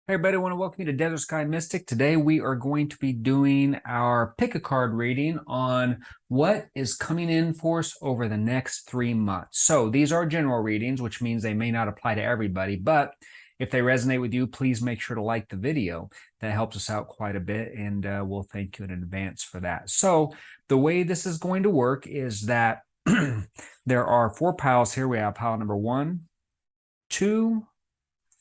Hey everybody, I want to welcome you to Desert Sky Mystic. Today we are going to be doing our pick a card reading on what is coming in for us over the next 3 months. So these are general readings, which means they may not apply to everybody, but if they resonate with you, please make sure to like the video. That helps us out quite a bit, and we'll thank you in advance for that. So the way this is going to work is that there are 4 piles here. We have pile number 1, 2,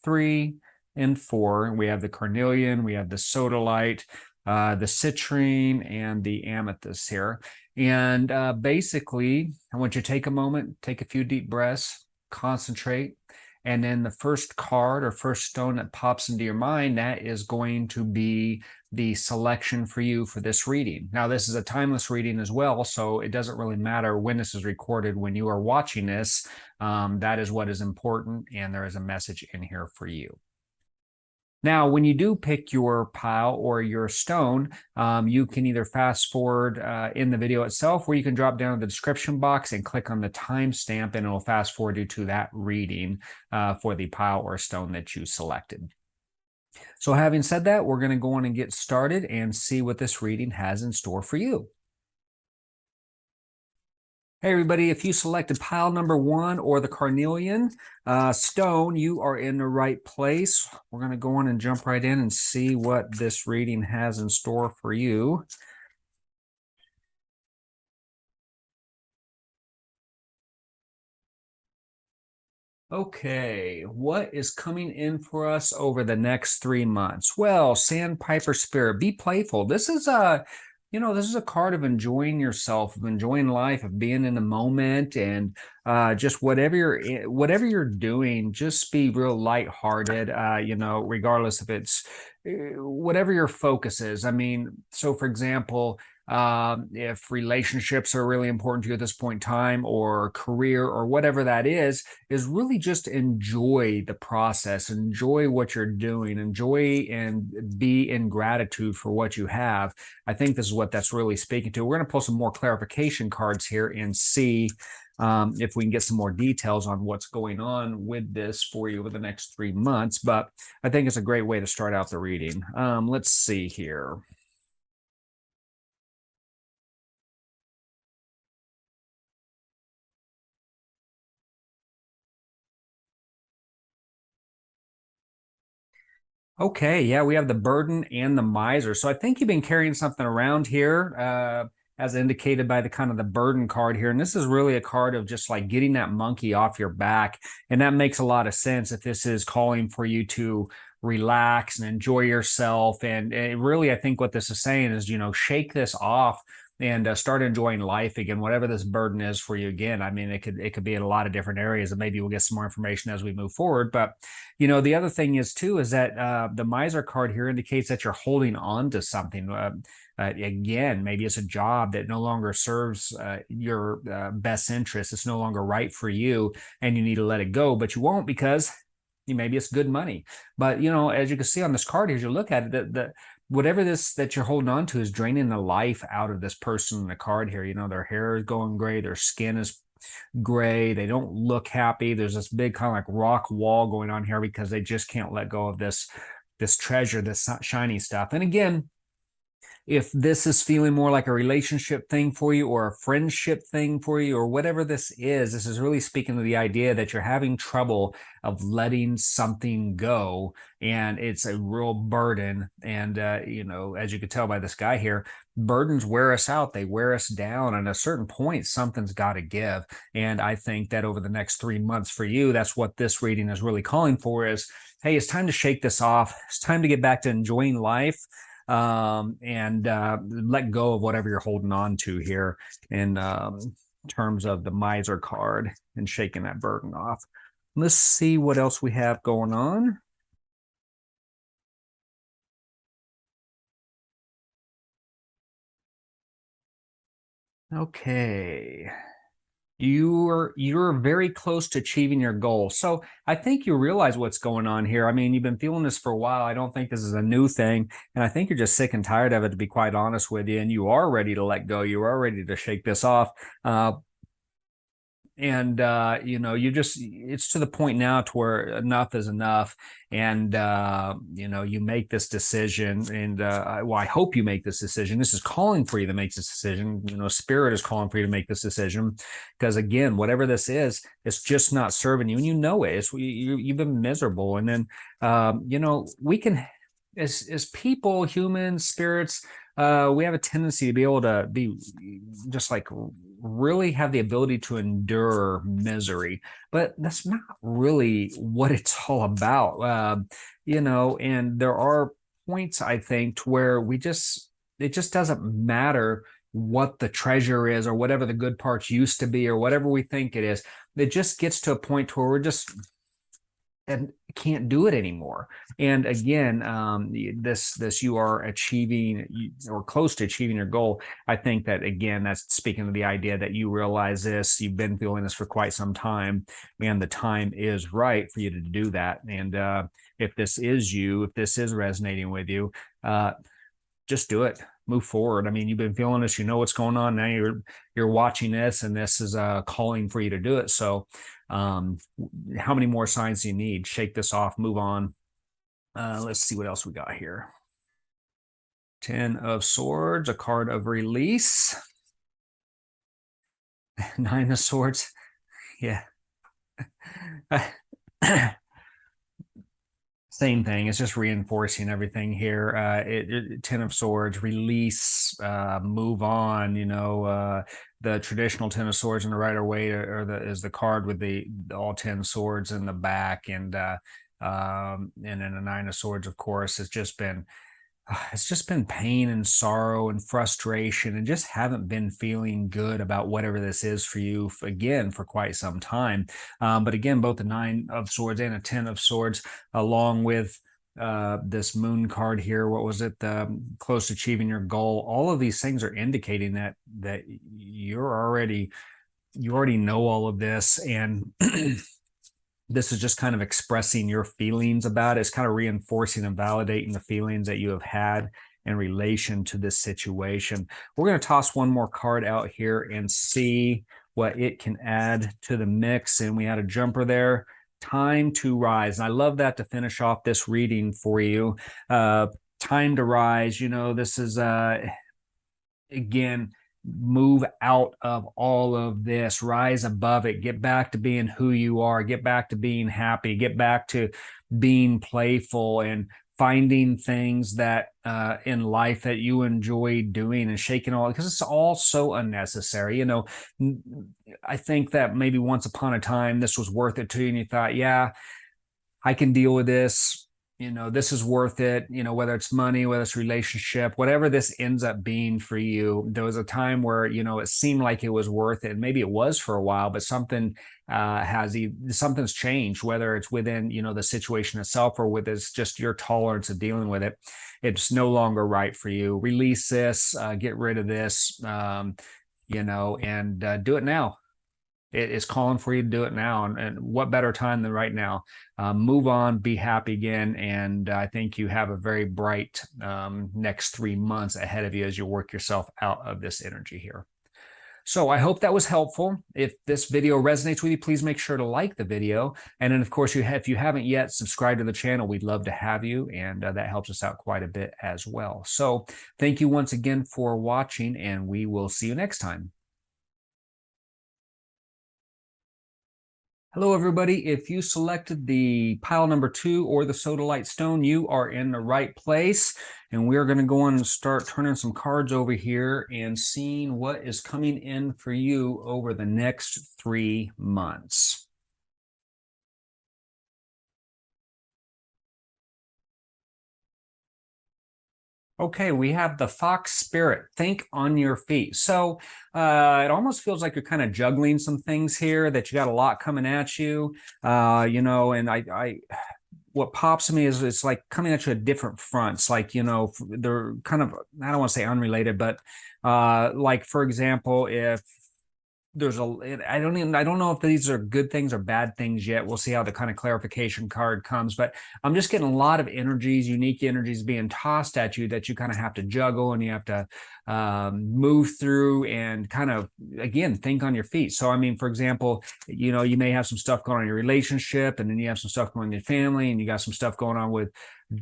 3, and 4. We have the Carnelian, we have the Sodalite, the Citrine, and the Amethyst here. And basically, I want you to take a moment, take a few deep breaths, concentrate, and then the first card or first stone that pops into your mind, that is going to be the selection for you for this reading. Now, this is a timeless reading as well, so it doesn't really matter when this is recorded. When you are watching this, that is what is important, and there is a message in here for you. Now, when you do pick your pile or your stone, you can either fast forward in the video itself, or you can drop down in the description box and click on the timestamp, and it'll fast forward you to that reading for the pile or stone that you selected. So having said that, we're going to go on and get started and see what this reading has in store for you. Hey everybody, if you selected pile number 1 or the Carnelian stone, you are in the right place. We're going to go on and jump right in and see what this reading has in store for you. Okay, what is coming in for us over the next 3 months? Well, Sandpiper Spirit, be playful. This is a this is a card of enjoying yourself, of enjoying life, of being in the moment, and just whatever you're doing, just be real lighthearted. Regardless if it's whatever your focus is. I mean, so for example, if relationships are really important to you at this point in time, or career, or whatever that is really just enjoy the process, enjoy what you're doing, enjoy and be in gratitude for what you have. I think this is what that's really speaking to. We're going to pull some more clarification cards here and see if we can get some more details on what's going on with this for you over the next 3 months. But I think it's a great way to start out the reading. Let's see here. Okay, yeah, we have the burden and the miser. So I think you've been carrying something around here, as indicated by the kind of the burden card here. And this is really a card of just like getting that monkey off your back. And that makes a lot of sense if this is calling for you to relax and enjoy yourself. And really, I think what this is saying is, shake this off and start enjoying life again, whatever this burden is for you. Again, I mean, it could be in a lot of different areas, and maybe we'll get some more information as we move forward. But the other thing is too is that the miser card here indicates that you're holding on to something. Again, maybe it's a job that no longer serves your best interest. It's no longer right for you, and you need to let it go, but you won't, because maybe it's good money. But as you can see on this card here, as you look at it, whatever this that you're holding on to is draining the life out of this person in the card here. Their hair is going gray, their skin is gray, they don't look happy. There's this big kind of like rock wall going on here because they just can't let go of this treasure, this shiny stuff. And again, if this is feeling more like a relationship thing for you, or a friendship thing for you, or whatever this is really speaking to the idea that you're having trouble of letting something go, and it's a real burden. And as you could tell by this guy here, burdens wear us out, they wear us down, and at a certain point something's got to give. And I think that over the next 3 months for you, that's what this reading is really calling for, is, hey, it's time to shake this off. It's time to get back to enjoying life, and let go of whatever you're holding on to here in terms of the miser card and shaking that burden off. Let's see what else we have going on. Okay. You're very close to achieving your goal. So I think you realize what's going on here. I mean, you've been feeling this for a while. I don't think this is a new thing. And I think you're just sick and tired of it, to be quite honest with you. And you are ready to let go. You are ready to shake this off. and you know, it's to the point now to where enough is enough, and you know, you make this decision, and well, I hope you make this decision. This is calling for you to make this decision. You know, spirit is calling for you to make this decision, because again, whatever this is, it's just not serving you, and you know it. You've been miserable, and then you know, we can, as people, humans, spirits, we have a tendency to be able to be just like really have the ability to endure misery, but that's not really what it's all about. You know, and there are points, I think, to where it just doesn't matter what the treasure is or whatever the good parts used to be or whatever we think it is. It just gets to a point where we're just and can't do it anymore. And again, this you are achieving or close to achieving your goal. I think that, again, that's speaking to the idea that you realize this, you've been feeling this for quite some time, and the time is right for you to do that. And if this is you, if this is resonating with you, just do it. Move forward. I mean, you've been feeling this, you know what's going on. Now you're watching this, and this is calling for you to do it. So how many more signs do you need? Shake this off, move on. Let's see what else we got here. 10 of Swords, a card of release. 9 of Swords. Yeah. Same thing. It's just reinforcing everything here. 10 of Swords, release, move on. You know, the traditional 10 of Swords in the Rider Waite is the card with the all 10 swords in the back, and then the 9 of Swords, of course, it's just been pain and sorrow and frustration, and just haven't been feeling good about whatever this is for you, again, for quite some time. But again, both the 9 of Swords and a 10 of Swords, along with this Moon card here, what was it? Close to achieving your goal. All of these things are indicating that you already know all of this, and this is just kind of expressing your feelings about it. It's kind of reinforcing and validating the feelings that you have had in relation to this situation. We're going to toss one more card out here and see what it can add to the mix. And we had a jumper there. Time to rise. And I love that to finish off this reading for you. Time to rise. You know, this is, again, move out of all of this, rise above it, get back to being who you are, get back to being happy, get back to being playful, and finding things that in life that you enjoy doing, and shaking all, because it's all so unnecessary. You know, I think that maybe once upon a time this was worth it to you, and you thought, yeah, I can deal with this. You know, this is worth it, you know, whether it's money, whether it's relationship, whatever this ends up being for you. There was a time where, you know, it seemed like it was worth it. Maybe it was for a while, but something's changed, whether it's within, you know, the situation itself, or with it's just your tolerance of dealing with it. It's no longer right for you. Release this, get rid of this, you know, and do it now. It is calling for you to do it now. And what better time than right now? Move on, be happy again. And I think you have a very bright next 3 months ahead of you as you work yourself out of this energy here. So I hope that was helpful. If this video resonates with you, please make sure to like the video. And then, of course, if you haven't yet subscribed to the channel, we'd love to have you. And that helps us out quite a bit as well. So thank you once again for watching, and we will see you next time. Hello, everybody. If you selected the pile number 2 or the Sodalite stone, you are in the right place. And we're going to go on and start turning some cards over here and seeing what is coming in for you over the next 3 months. Okay, we have the Fox Spirit. Think on your feet. So it almost feels like you're kind of juggling some things here, that you got a lot coming at you, you know, and what pops to me is it's like coming at you at different fronts. Like, you know, they're kind of, I don't want to say unrelated, but like, for example, if there's a, I don't know if these are good things or bad things yet. We'll see how the kind of clarification card comes, but I'm just getting a lot of energies, unique energies being tossed at you that you kind of have to juggle, and you have to move through and kind of, again, think on your feet. So, I mean, for example, you know, you may have some stuff going on in your relationship, and then you have some stuff going on in your family, and you got some stuff going on with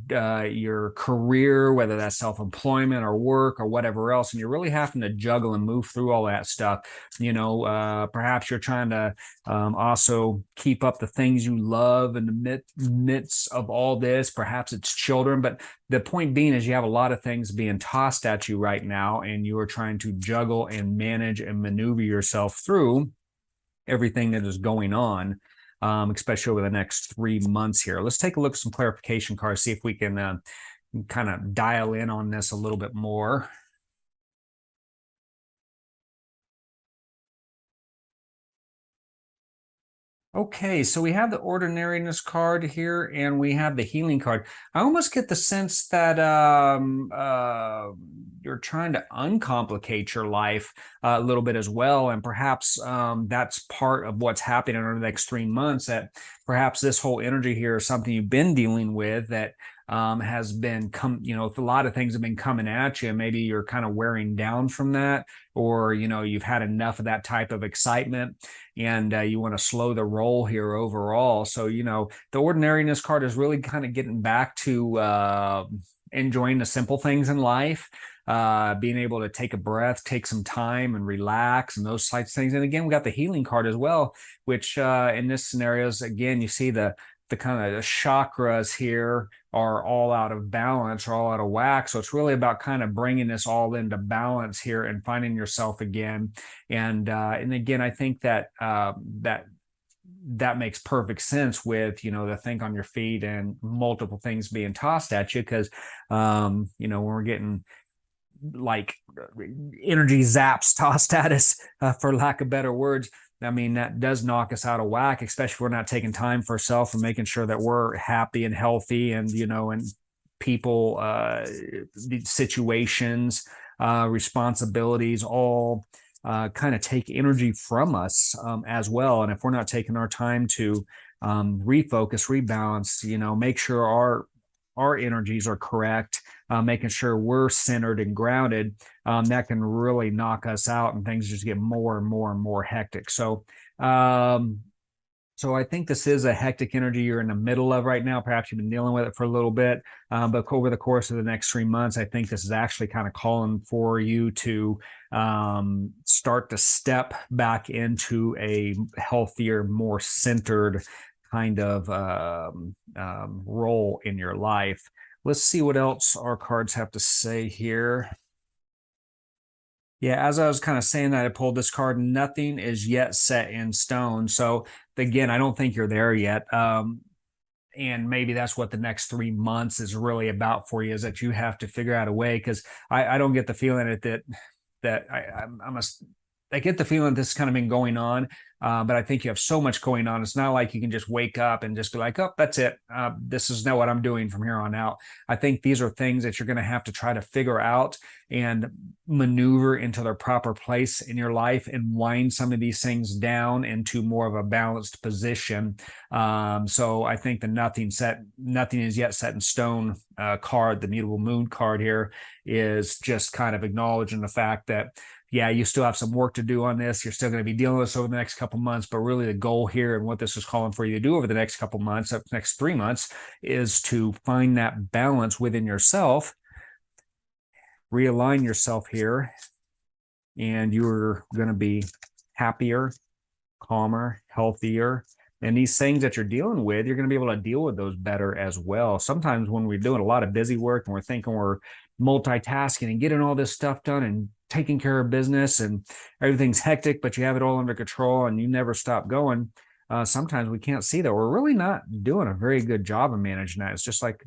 your career, whether that's self-employment or work or whatever else, and you're really having to juggle and move through all that stuff. You know, perhaps you're trying to also keep up the things you love in the midst of all this. Perhaps it's children, but the point being is you have a lot of things being tossed at you right now, and you are trying to juggle and manage and maneuver yourself through everything that is going on, especially over the next 3 months here. Let's take a look at some clarification cards, see if we can kind of dial in on this a little bit more. Okay, so we have the ordinariness card here, and we have the healing card. I almost get the sense that you're trying to uncomplicate your life a little bit as well, and perhaps that's part of what's happening over the next 3 months, that perhaps this whole energy here is something you've been dealing with that has been you know, a lot of things have been coming at you. Maybe you're kind of wearing down from that, or, you know, you've had enough of that type of excitement, and you want to slow the roll here overall. So, you know, the ordinariness card is really kind of getting back to enjoying the simple things in life, being able to take a breath, take some time and relax, and those types of things. And again, we got the healing card as well, which in this scenario is, again, you see the kind of the chakras here are all out of balance, or all out of whack. So it's really about kind of bringing this all into balance here and finding yourself again. And again, I think that that makes perfect sense with, you know, the think on your feet and multiple things being tossed at you, because you know, when we're getting like energy zaps tossed at us, for lack of better words, I mean, that does knock us out of whack, especially if we're not taking time for ourselves and making sure that we're happy and healthy, and, you know, and people, situations, responsibilities, all kind of take energy from us as well. And if we're not taking our time to refocus, rebalance, you know, make sure our energies are correct, making sure we're centered and grounded, that can really knock us out, and things just get more and more and more hectic. So, so I think this is a hectic energy you're in the middle of right now. Perhaps you've been dealing with it for a little bit, but over the course of the next 3 months, I think this is actually kind of calling for you to start to step back into a healthier, more centered kind of role in your life. Let's see what else our cards have to say here. Yeah, as I was kind of saying that, I pulled this card, nothing is yet set in stone. So again, I don't think you're there yet. And maybe that's what the next 3 months is really about for you, is that you have to figure out a way, because I don't get the feeling that I get the feeling this has kind of been going on, but I think you have so much going on. It's not like you can just wake up and just be like, oh, that's it. This is not what I'm doing from here on out. I think these are things that you're going to have to try to figure out and maneuver into their proper place in your life, and wind some of these things down into more of a balanced position. So I think the nothing is yet set in stone card, the mutable moon card here, is just kind of acknowledging the fact that, yeah, you still have some work to do on this. You're still going to be dealing with this over the next couple months, but really the goal here, and what this is calling for you to do over the next couple months, next 3 months, is to find that balance within yourself, realign yourself here, and you're going to be happier, calmer, healthier. And these things that you're dealing with, you're going to be able to deal with those better as well. Sometimes when we're doing a lot of busy work and we're thinking we're multitasking and getting all this stuff done and taking care of business, and everything's hectic, but you have it all under control and you never stop going, sometimes we can't see that we're really not doing a very good job of managing that. It's just like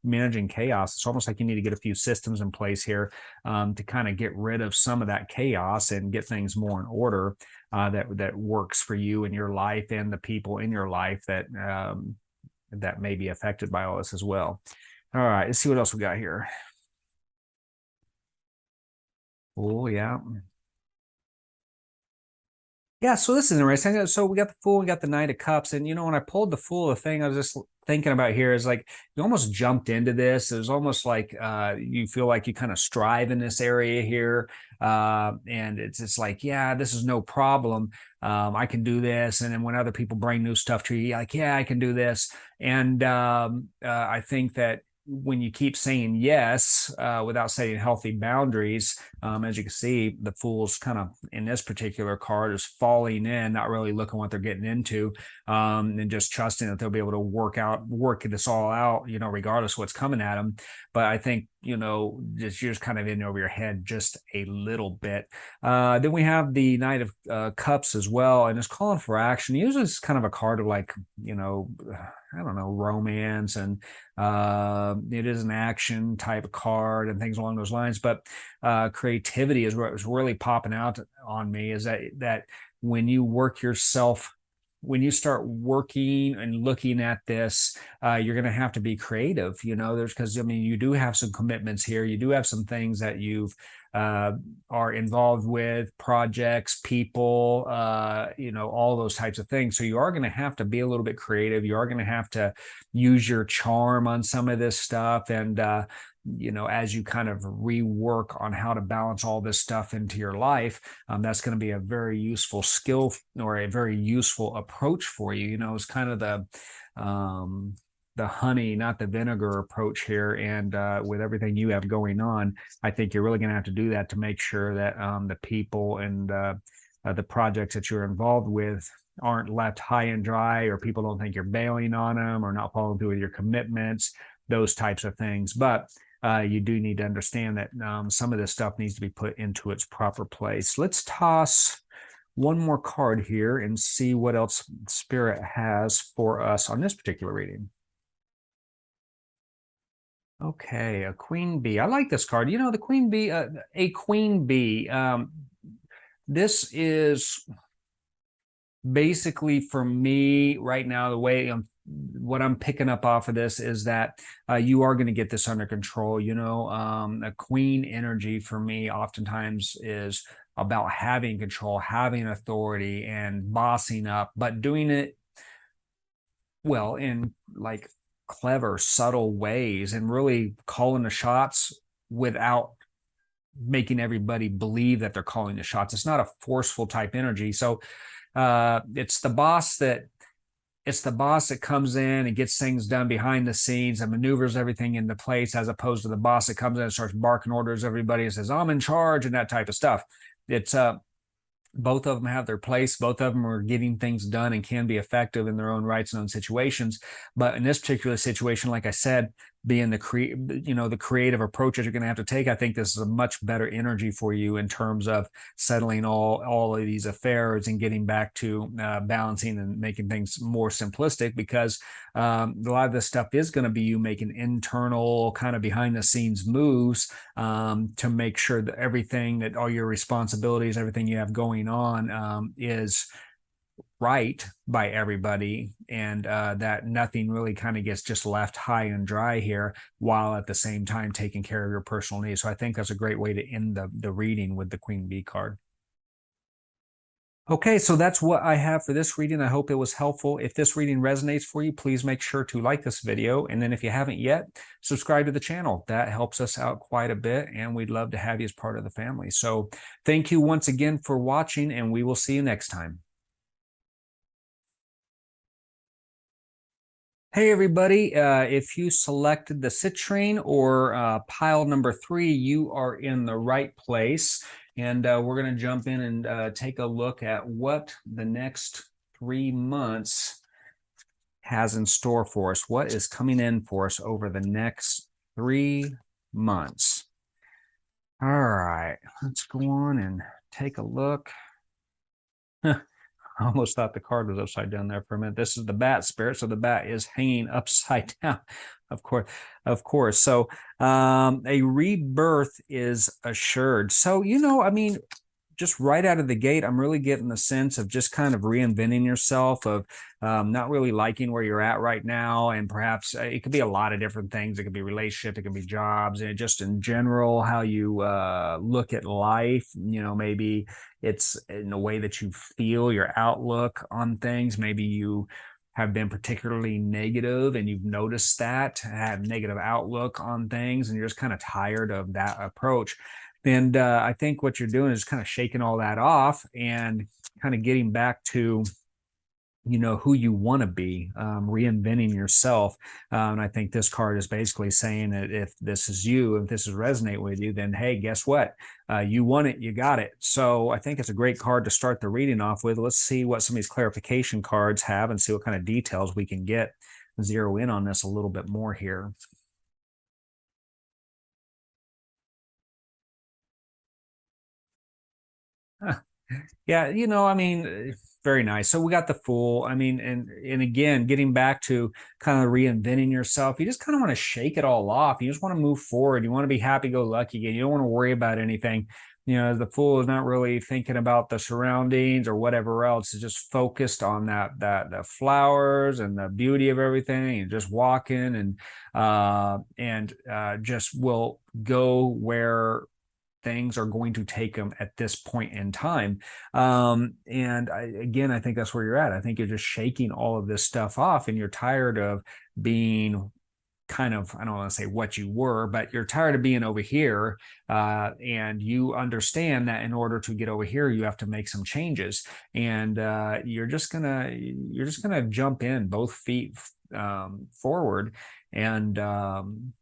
managing chaos. It's almost like you need to get a few systems in place here to kind of get rid of some of that chaos and get things more in order, that works for you and your life, and the people in your life that that may be affected by all this as well. All right, let's see what else we got here. Oh, yeah. Yeah, so this is interesting. So we got the Fool, we got the Knight of Cups, and when I pulled the Fool, the thing I was just thinking about here is like you almost jumped into this. It was almost like you feel like you kind of strive in this area here, and it's just like, yeah, this is no problem. I can do this, and then when other people bring new stuff to you, you're like, yeah, I can do this, and I think that when you keep saying yes without setting healthy boundaries, as you can see, the Fool's kind of in this particular card is falling in, not really looking what they're getting into, and just trusting that they'll be able to work this all out, regardless of what's coming at them. But I think, you're just kind of in over your head just a little bit. Then we have the Knight of Cups as well, and it's calling for action. Usually it's kind of a card of like, I don't know, romance, and it is an action type of card and things along those lines. But creativity is what was really popping out on me, is that when you work yourself, when you start working and looking at this, you're going to have to be creative. Because you do have some commitments here. You do have some things that you've are involved with, projects, people, all those types of things. So you are going to have to be a little bit creative. You are going to have to use your charm on some of this stuff. And, as you kind of rework on how to balance all this stuff into your life, that's going to be a very useful skill or a very useful approach for you. It's kind of the honey, not the vinegar approach here. And with everything you have going on, I think you're really going to have to do that to make sure that the people and the projects that you're involved with aren't left high and dry, or people don't think you're bailing on them or not following through with your commitments, those types of things. But you do need to understand that some of this stuff needs to be put into its proper place. Let's toss one more card here and see what else Spirit has for us on this particular reading. Okay, a queen bee. I like this card. The queen bee, a queen bee. This is basically, for me right now, the way what I'm picking up off of this is that you are going to get this under control. A queen energy for me oftentimes is about having control, having authority, and bossing up, but doing it well in like clever, subtle ways, and really calling the shots without making everybody believe that they're calling the shots. It's not a forceful type energy. So it's the boss that comes in and gets things done behind the scenes and maneuvers everything into place, as opposed to the boss that comes in and starts barking orders at everybody and says, I'm in charge, and that type of stuff. It's both of them have their place. Both of them are getting things done and can be effective in their own rights and own situations. But in this particular situation, like I said, being the creative approach that you're going to have to take, I think this is a much better energy for you in terms of settling all of these affairs and getting back to balancing and making things more simplistic, because a lot of this stuff is going to be you making internal kind of behind the scenes moves to make sure that everything, that all your responsibilities, everything you have going on is right by everybody, and that nothing really kind of gets just left high and dry here, while at the same time taking care of your personal needs. So I think that's a great way to end the reading with the Queen Bee card. Okay, so that's what I have for this reading. I hope it was helpful. If this reading resonates for you, please make sure to like this video. And then if you haven't yet, subscribe to the channel. That helps us out quite a bit, and we'd love to have you as part of the family. So thank you once again for watching, and we will see you next time. Hey everybody, if you selected the Citrine or pile number 3, you are in the right place. And we're going to jump in and take a look at what the next 3 months has in store for us. What is coming in for us over the next 3 months? All right, let's go on and take a look. I almost thought the card was upside down there for a minute. This is the bat spirit, so the bat is hanging upside down, of course. So a rebirth is assured. So, just right out of the gate, I'm really getting the sense of just kind of reinventing yourself, of not really liking where you're at right now. And perhaps it could be a lot of different things. It could be relationship, it could be jobs, and just in general, how you look at life. Maybe it's in the way that you feel, your outlook on things. Maybe you have been particularly negative and you've noticed that, have negative outlook on things, and you're just kind of tired of that approach. And I think what you're doing is kind of shaking all that off and kind of getting back to who you want to be, reinventing yourself. And I think this card is basically saying that if this is you, if this is resonate with you, then hey, guess what? You want it, you got it. So I think it's a great card to start the reading off with. Let's see what some of these clarification cards have and see what kind of details we can get, zero in on this a little bit more here. Yeah, I mean, very nice. So we got the Fool. I mean, and again, getting back to kind of reinventing yourself, you just kind of want to shake it all off. You just want to move forward. You want to be happy-go-lucky again. You don't want to worry about anything. The Fool is not really thinking about the surroundings or whatever else. It's just focused on that the flowers and the beauty of everything, and just walking and just will go where things are going to take them at this point in time. And again, I think that's where you're at. I think you're just shaking all of this stuff off, and you're tired of being kind of, I don't want to say what you were, but you're tired of being over here. And you understand that in order to get over here, you have to make some changes. And you're just gonna jump in both feet forward and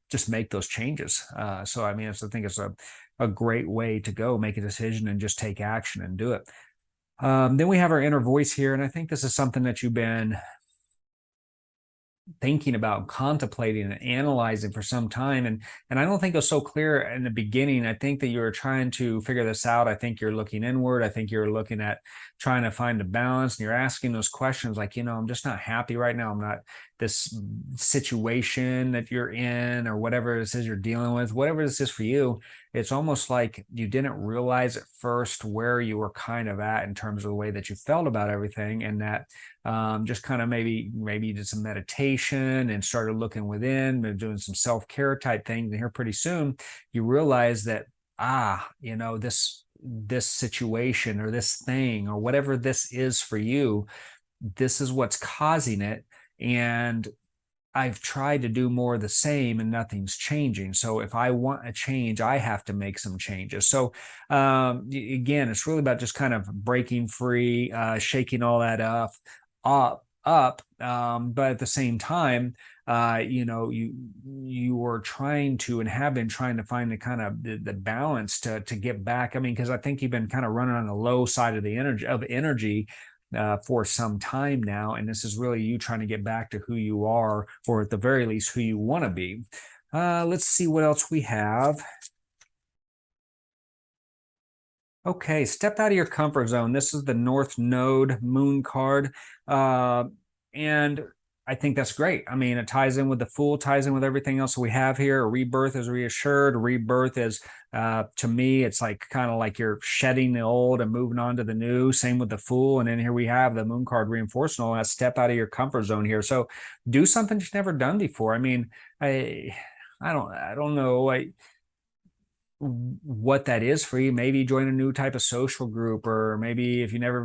just make those changes. So I mean, I think it's a great way to go, make a decision and just take action and do it. Then we have our inner voice here, and I think this is something that you've been thinking about, contemplating and analyzing for some time, and I don't think it was so clear in the beginning. I think that you were trying to figure this out. I think you're looking inward. I think you're looking at trying to find a balance, and you're asking those questions like, I'm just not happy right now. I'm not, this situation that you're in, or whatever this is you're dealing with, whatever this is for you, it's almost like you didn't realize at first where you were kind of at in terms of the way that you felt about everything, and that just kind of maybe you did some meditation and started looking within, doing some self-care type things, and here pretty soon you realize that this situation or this thing or whatever this is for you, this is what's causing it. And I've tried to do more of the same and nothing's changing. So if I want a change, I have to make some changes. So again, it's really about just kind of breaking free, shaking all that up. But at the same time, you were trying to and have been trying to find the kind of the balance to get back. I mean, because I think you've been kind of running on the low side of the energy for some time now, and this is really you trying to get back to who you are, or at the very least who you want to be. Let's see what else we have. Okay, step out of your comfort zone. This is the North Node Moon card. And I think that's great. I mean, it ties in with the Fool, ties in with everything else we have here. A rebirth is reassured. A rebirth is, to me, it's like kind of like you're shedding the old and moving on to the new. Same with the Fool. And then here we have the Moon card reinforcing all that. Step out of your comfort zone here. So do something you've never done before. I mean, I don't know what that is for you. Maybe join a new type of social group, or maybe if you've never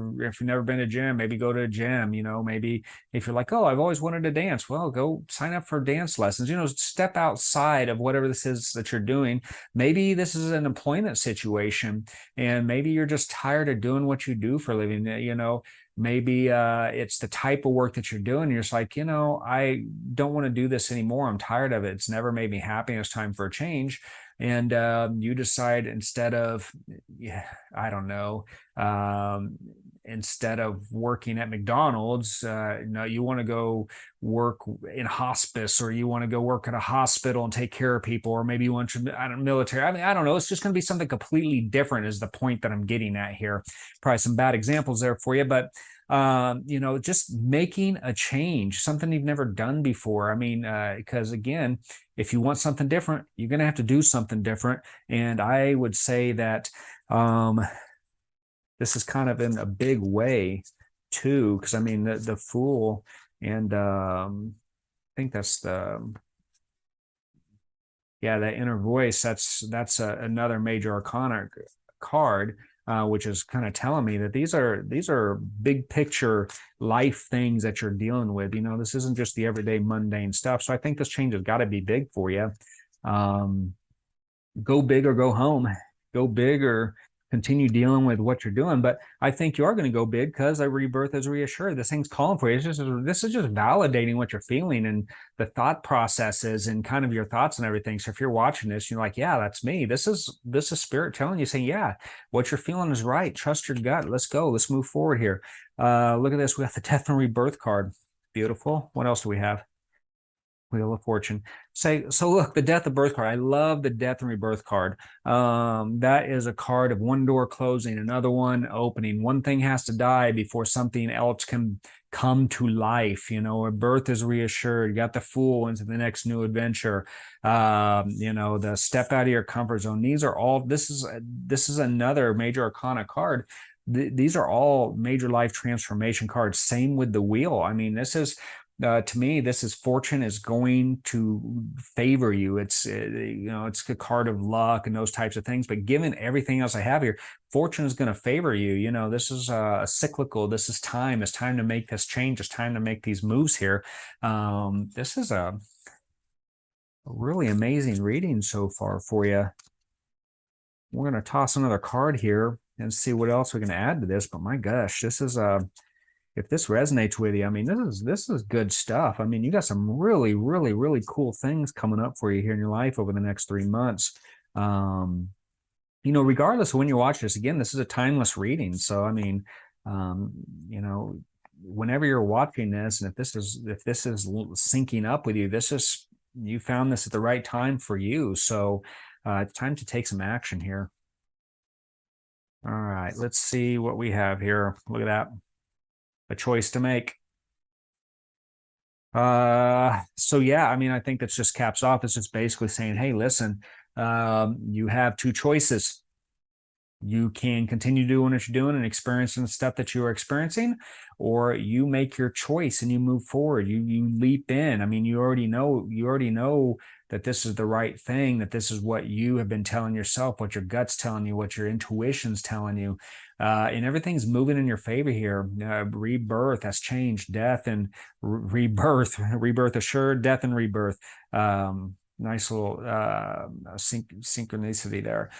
been to a gym, maybe go to a gym. Maybe if you're like, oh, I've always wanted to dance, well, go sign up for dance lessons. Step outside of whatever this is that you're doing. Maybe this is an employment situation, and maybe you're just tired of doing what you do for a living. Maybe it's the type of work that you're doing. You're just like, I don't want to do this anymore. I'm tired of it. It's never made me happy. It's time for a change. And you decide, instead of, I don't know, instead of working at McDonald's, you want to go work in hospice, or you want to go work at a hospital and take care of people, or maybe you want to, military. I mean, I don't know. It's just going to be something completely different is the point that I'm getting at here. Probably some bad examples there for you, but just making a change, something you've never done before. I mean, because again, if you want something different, you're going to have to do something different. And I would say that this is kind of in a big way too, because I mean the Fool and I think that's the yeah, that inner voice. That's another major arcana card, which is kind of telling me that these are big picture life things that you're dealing with. You know, this isn't just the everyday mundane stuff. So I think this change has got to be big for you. Um, go big or go home. Go big or continue dealing with what you're doing. But I think you are going to go big because a rebirth is reassured. This thing's calling for you. This is just validating what you're feeling and the thought processes and kind of your thoughts and everything. So if you're watching this, you're like, yeah, that's me. This is spirit telling you, saying, yeah, what you're feeling is right. Trust your gut. Let's go. Let's move forward here. Look at this. We got the death and rebirth card. Beautiful. What else do we have? Wheel of Fortune. So look, the death of birth card. I love the death and rebirth card. That is a card of one door closing, another one opening. One thing has to die before something else can come to life. You know, a birth is reassured. You got the Fool into the next new adventure. You know, the step out of your comfort zone. These are all. This is another major arcana card. These are all major life transformation cards. Same with the Wheel. I mean, this is to me, this is fortune is going to favor you. It's you know, it's a card of luck and those types of things. But given everything else I have here, fortune is going to favor you. You know, this is cyclical. This is time. It's time to make this change. It's time to make these moves here. This is a really amazing reading so far for you. We're going to toss another card here and see what else we can add to this. But my gosh, this is a if this resonates with you, I mean, this is good stuff. I mean, you got some really, really, really cool things coming up for you here in your life over the next 3 months. You know, regardless of when you watch this, again, this is a timeless reading. So, I mean, you know, whenever you're watching this, and if this is syncing up with you, you found this at the right time for you. So, it's time to take some action here. All right, let's see what we have here. Look at that. A choice to make. So yeah, I mean, I think that's just caps off. It's just basically saying, hey, listen, you have two choices. You can continue doing what you're doing and experiencing the stuff that you are experiencing, or you make your choice and you move forward. You leap in. I mean, you already know that this is the right thing, that this is what you have been telling yourself, what your gut's telling you, what your intuition's telling you. And everything's moving in your favor here. Rebirth has changed, death and rebirth, rebirth assured, death and rebirth. Nice little synchronicity there.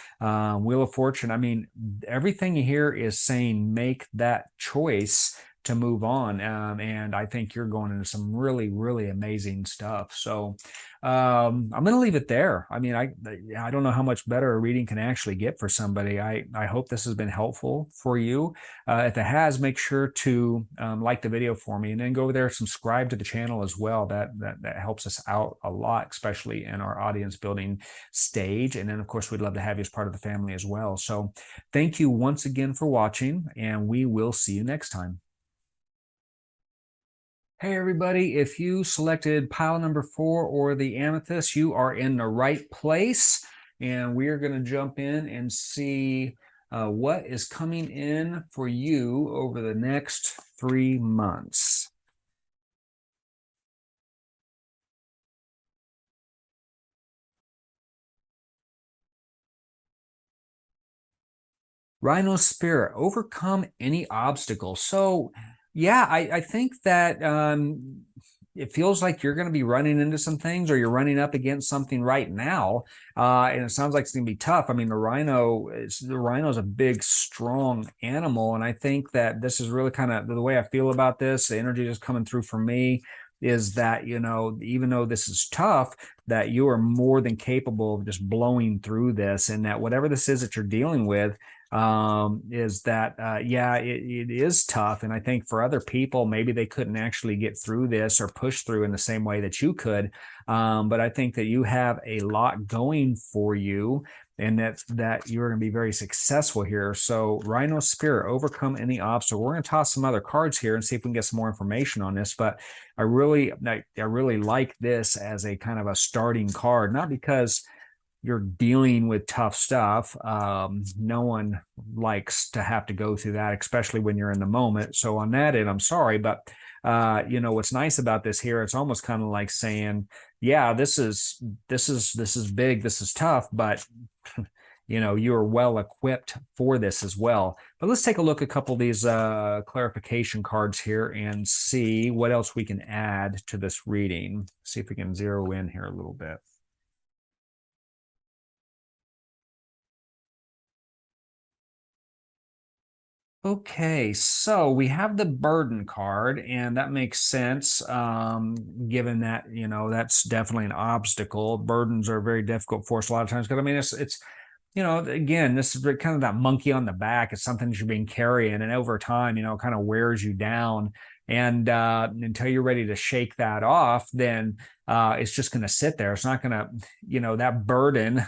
Wheel of Fortune. I mean, everything here is saying make that choice to move on. And I think you're going into some really, really amazing stuff. So I'm going to leave it there. I mean, I don't know how much better a reading can actually get for somebody. I hope this has been helpful for you. If it has, make sure to like the video for me, and then go over there, subscribe to the channel as well. That helps us out a lot, especially in our audience building stage. And then, of course, we'd love to have you as part of the family as well. So thank you once again for watching, and we will see you next time. Hey everybody, if you selected pile number 4 or the Amethyst, you are in the right place. And we are going to jump in and see what is coming in for you over the next 3 months. Rhino Spirit, overcome any obstacle. So yeah, I think that it feels like you're going to be running into some things, or you're running up against something right now, and it sounds like it's going to be tough. I mean, the rhino is a big, strong animal, and I think that this is really kind of the way I feel about this. The energy is coming through for me is that, you know, even though this is tough, that you are more than capable of just blowing through this, and that whatever this is that you're dealing with is that yeah, it is tough. And I think for other people, maybe they couldn't actually get through this or push through in the same way that you could, but I think that you have a lot going for you, and that you're going to be very successful here. So Rhino Spirit, overcome any obstacle. We're going to toss some other cards here and see if we can get some more information on this, but I really like this as a kind of a starting card, not because you're dealing with tough stuff. No one likes to have to go through that, especially when you're in the moment. So on that end, I'm sorry, but what's nice about this here, it's almost kind of like saying, yeah, this is big, this is tough, but you're well equipped for this as well. But let's take a look at a couple of these clarification cards here and see what else we can add to this reading. See if we can zero in here a little bit. Okay, so we have the burden card, and that makes sense, given that, that's definitely an obstacle. Burdens are very difficult for us a lot of times, because I mean, it's again, this is kind of that monkey on the back. It's something that you've been carrying, and over time, kind of wears you down. And until you're ready to shake that off, then it's just going to sit there. It's not going to, that burden,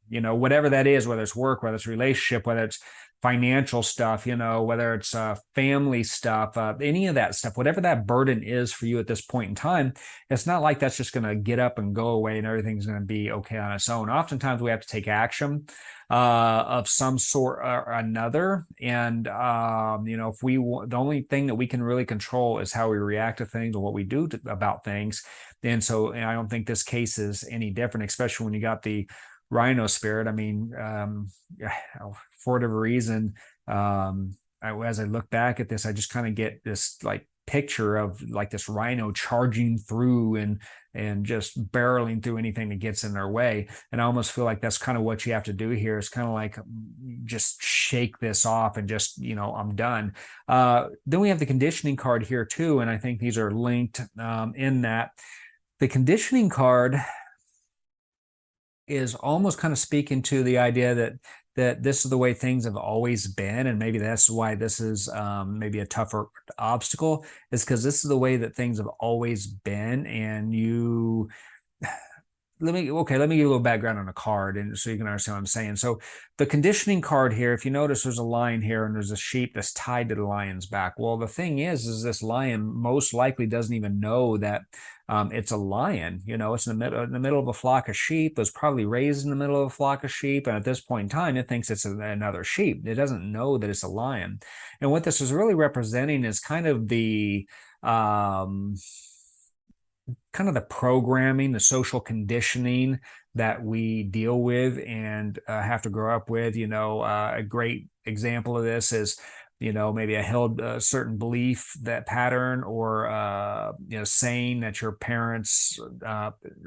whatever that is, whether it's work, whether it's relationship, whether it's financial stuff, whether it's family stuff, any of that stuff, whatever that burden is for you at this point in time, it's not like that's just going to get up and go away and everything's going to be okay on its own. Oftentimes we have to take action of some sort or another. And, if the only thing that we can really control is how we react to things or what we do about things. And so I don't think this case is any different, especially when you got the rhino spirit. I mean, for whatever reason, as I look back at this, I just kind of get this like picture of like this rhino charging through and just barreling through anything that gets in their way. And I almost feel like that's kind of what you have to do here. Is kind of like just shake this off and just, I'm done. Then we have the conditioning card here too. And I think these are linked in that the conditioning card is almost kind of speaking to the idea that this is the way things have always been, and maybe that's why this is maybe a tougher obstacle, is because this is the way that things have always been. And let me give you a little background on a card, and so you can understand what I'm saying. So the conditioning card here, if you notice, there's a lion here and there's a sheep that's tied to the lion's back. Well, the thing is this lion most likely doesn't even know that it's a lion. It's in the middle of a flock of sheep. It was probably raised in the middle of a flock of sheep, and at this point in time, it thinks it's another sheep. It doesn't know that it's a lion. And what this is really representing is kind of the programming, the social conditioning that we deal with and have to grow up with. A great example of this is, maybe I held a certain belief, that pattern, or, saying that your parents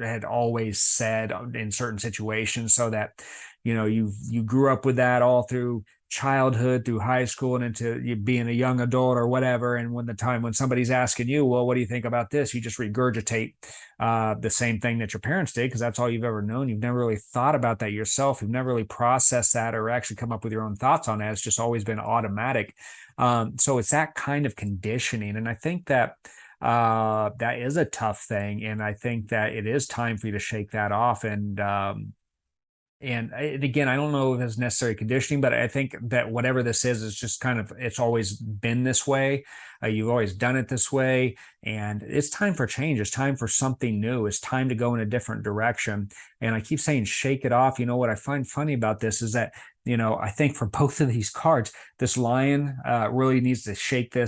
had always said in certain situations, so that, you grew up with that all through childhood, through high school, and into you being a young adult or whatever. And when somebody's asking you, well, what do you think about this? You just regurgitate the same thing that your parents did, because that's all you've ever known. You've never really thought about that yourself. You've never really processed that or actually come up with your own thoughts on that. It's just always been automatic. So it's that kind of conditioning. And I think that that is a tough thing. And I think that it is time for you to shake that off. And again, I don't know if it's necessary conditioning, but I think that whatever this is just kind of, it's always been this way. You've always done it this way, and it's time for change. It's time for something new. It's time to go in a different direction. And I keep saying, shake it off. What I find funny about this is that, I think for both of these cards, this lion really needs to shake the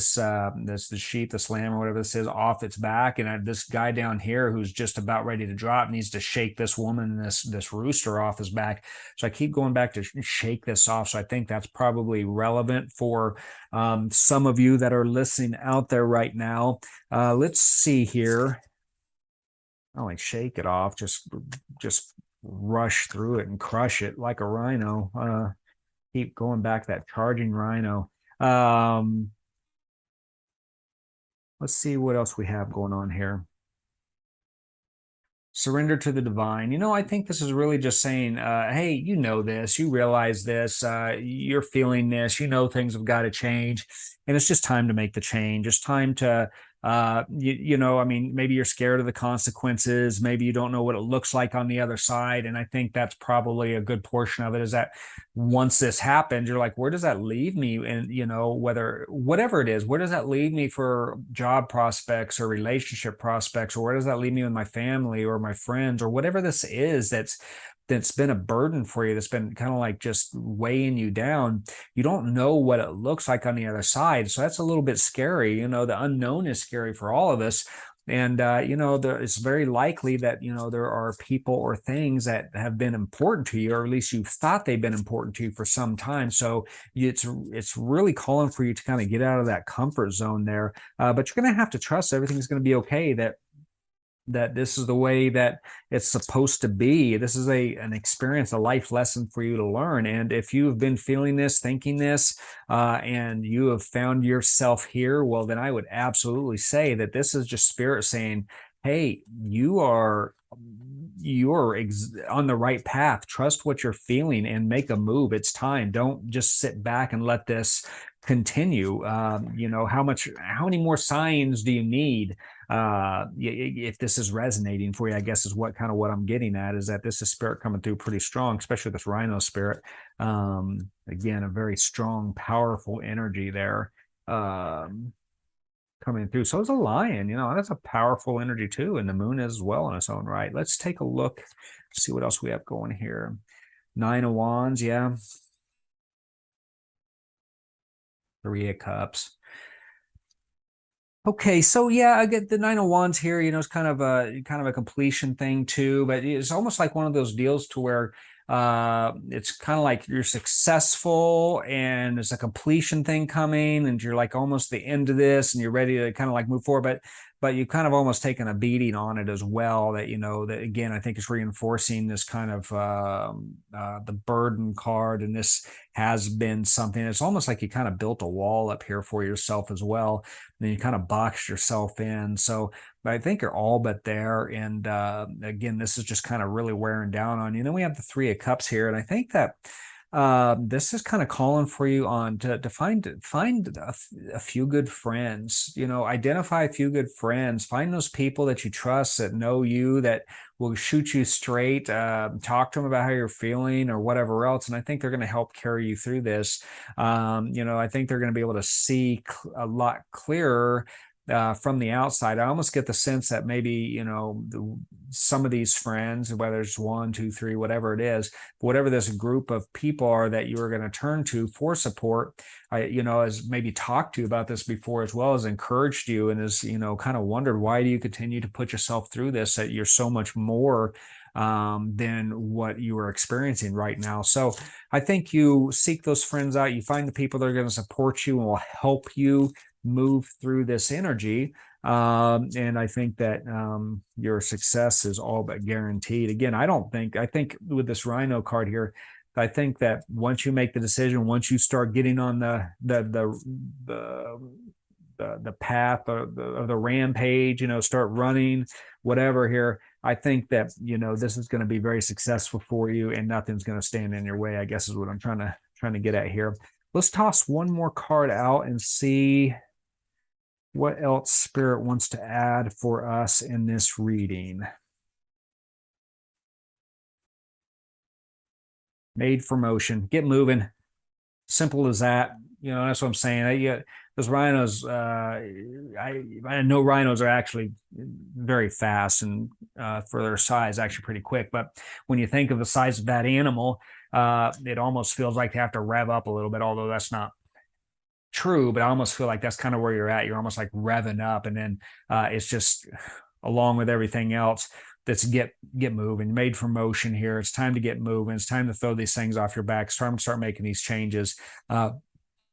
sheep, this lamb or whatever this is, off its back. And this guy down here who's just about ready to drop needs to shake this woman, this rooster, off his back. So I keep going back to shake this off. So I think that's probably relevant for some of you that are listening out there right now. Let's see here. Not like shake it off, just rush through it and crush it like a rhino. Keep going back, that charging rhino. Let's see what else we have going on here. Surrender to the divine. I think this is really just saying, hey, you know this, you realize this, you're feeling this, things have got to change, and it's just time to make the change. It's time to maybe you're scared of the consequences. Maybe you don't know what it looks like on the other side. And I think that's probably a good portion of it, is that once this happens, you're like, where does that leave me? And, whatever it is, where does that leave me for job prospects or relationship prospects? Or where does that leave me with my family or my friends, or whatever this is that's that's been a burden for you, that's been kind of like just weighing you down. You don't know what it looks like on the other side. So that's a little bit scary. The unknown is scary for all of us. And, it's very likely that, there are people or things that have been important to you, or at least you thought they've been important to you for some time. So it's really calling for you to kind of get out of that comfort zone there. But you're going to have to trust everything's going to be okay, that this is the way that it's supposed to be. This is an experience, a life lesson for you to learn. And if you have been feeling this, thinking this, and you have found yourself here, well, then I would absolutely say that this is just spirit saying, hey, you're on the right path. Trust what you're feeling and make a move. It's time. Don't just sit back and let this continue. How many more signs do you need? If this is resonating for you, I guess is what I'm getting at, is that this is spirit coming through pretty strong, especially this rhino spirit. Again, a very strong, powerful energy there coming through. So is a lion, that's a powerful energy too, and the moon is as well in its own right. Let's take a look, see what else we have going here. 9 of Wands, yeah. 3 of Cups. Okay, so yeah, I get the 9 of Wands here. It's kind of a completion thing too, but it's almost like one of those deals to where it's kind of like you're successful and there's a completion thing coming, and you're like almost the end of this, and you're ready to kind of like move forward, but you've kind of almost taken a beating on it as well. That that again, I think is reinforcing this kind of the burden card, and this has been something. It's almost like you kind of built a wall up here for yourself as well, and you kind of boxed yourself in. So but I think you're all but there. And again, this is just kind of really wearing down on you. Then we have the 3 of Cups here, and I think that this is kind of calling for you on to find a few good friends. Identify a few good friends. Find those people that you trust, that know you, that will shoot you straight. Talk to them about how you're feeling or whatever else, and I think they're going to help carry you through this. I think they're going to be able to see a lot clearer from the outside. I almost get the sense that maybe, some of these friends, whether it's 1, 2, 3, whatever it is, whatever this group of people are that you are going to turn to for support, has maybe talked to you about this before, as well as encouraged you, and has, kind of wondered, why do you continue to put yourself through this, that you're so much more than what you are experiencing right now. So I think you seek those friends out, you find the people that are going to support you and will help you move through this energy. And I think that your success is all but guaranteed. Again, I think with this rhino card here, I think that once you make the decision, once you start getting on the path of the rampage, start running, whatever here, I think that, this is going to be very successful for you, and nothing's going to stand in your way, I guess is what I'm trying to get at here. Let's toss one more card out and see what else Spirit wants to add for us in this reading. Made for motion. Get moving. Simple as that. That's what I'm saying. Those rhinos, I know rhinos are actually very fast, and for their size, actually pretty quick. But when you think of the size of that animal, it almost feels like they have to rev up a little bit, although that's not true, but I almost feel like that's kind of where you're at. You're almost like revving up, and then it's just, along with everything else, that's get moving. Made for motion here. It's time to get moving. It's time to throw these things off your back. It's time to start making these changes.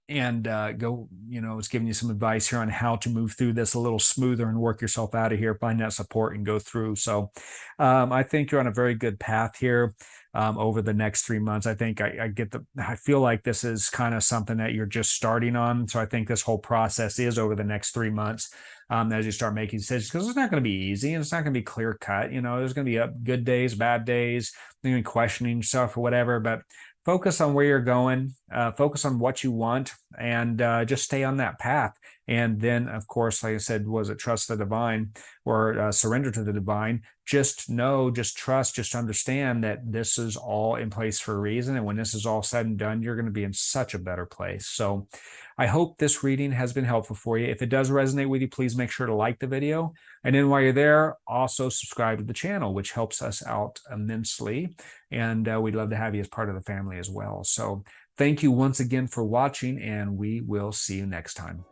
And go, it's giving you some advice here on how to move through this a little smoother and work yourself out of here, find that support and go through. So I think you're on a very good path here. Over the next 3 months, I think I feel like this is kind of something that you're just starting on. So I think this whole process is over the next 3 months, as you start making decisions, because it's not going to be easy, and it's not going to be clear cut. There's going to be good days, bad days, you're going to be questioning yourself or whatever, but focus on where you're going. focus on what you want, and just stay on that path. And then, of course, like I said, was it trust the divine, or surrender to the divine? Just know, just trust, just understand that this is all in place for a reason. And when this is all said and done, you're going to be in such a better place. So I hope this reading has been helpful for you. If it does resonate with you, please make sure to like the video. And then while you're there, also subscribe to the channel, which helps us out immensely. And we'd love to have you as part of the family as well. So thank you once again for watching, and we will see you next time.